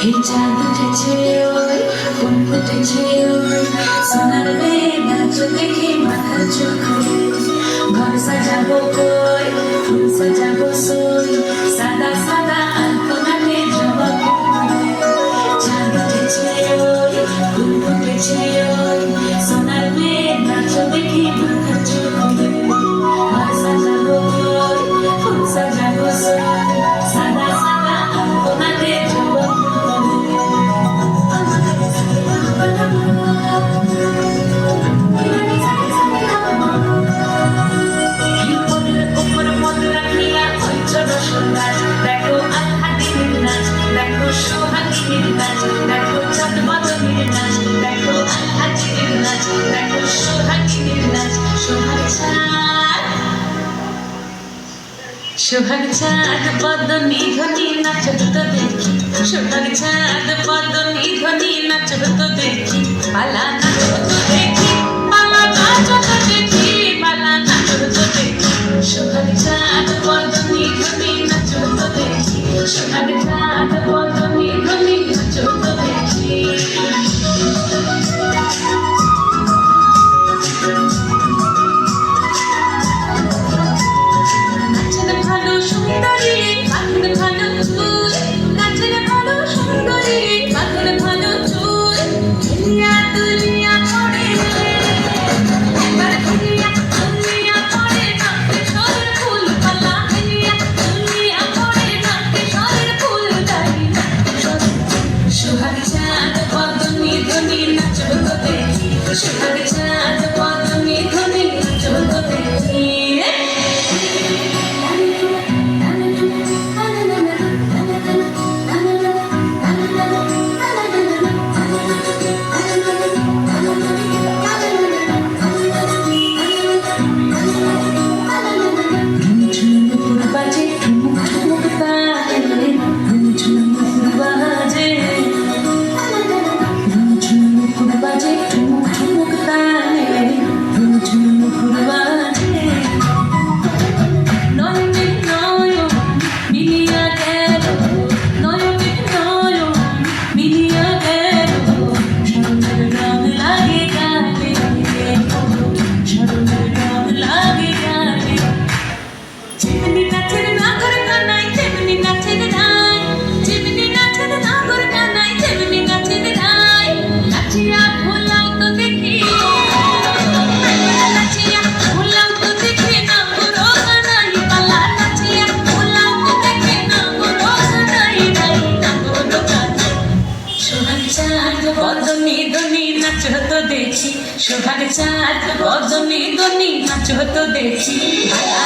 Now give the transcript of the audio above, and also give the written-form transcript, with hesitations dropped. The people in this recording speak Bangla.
এই চাঁদ উঠেছে ওই ফুল ফুটেছে ওই সোনার মেয়ে নাচ দেখে মাথা চোখে ঘর সাজাবো কই ফুল সাজাবো সই সাদা সাদা আলপনাতে জবা ফুল চাঁদ উঠেছে ওই ফুল ফুটেছে ওই সোনার মেয়ে নাচ দেখে মাথা চোখে ঘর সাজাবো কই ফুল সাজাবো সই সাদা সাদা আলপনাতে জবা দেখো আলহাদিনের নাচ দেখো সোহাগীর নাচ দেখো চাঁদ বদনের নাচ দেখো আলহাদিনের নাচ দেখো সোহাগীর নাচ সোহাগ চাঁদ বদনী ধ্বনি নাচ তো দেখি সোহাগ চাঁদ বদনী ধ্বনি নাচ তো দেখি পালা নাচ তো দেখি পালা নাচ তো দেখি পালা নাচ তো দেখি সোহাগ চাঁদ বদনী ধ্বনি নাচ তো দেখি সোহাগ চাঁদ বদনী ধ্বনি নাচ তো দেখি সোহাগ চাঁদ বদনী ধ্বনি নাচ তো দেখি বদনী ধ্বনি নাচ তো দেখি সোহাগ চাঁদ বদনী ধ্বনি নাচ তো দেখি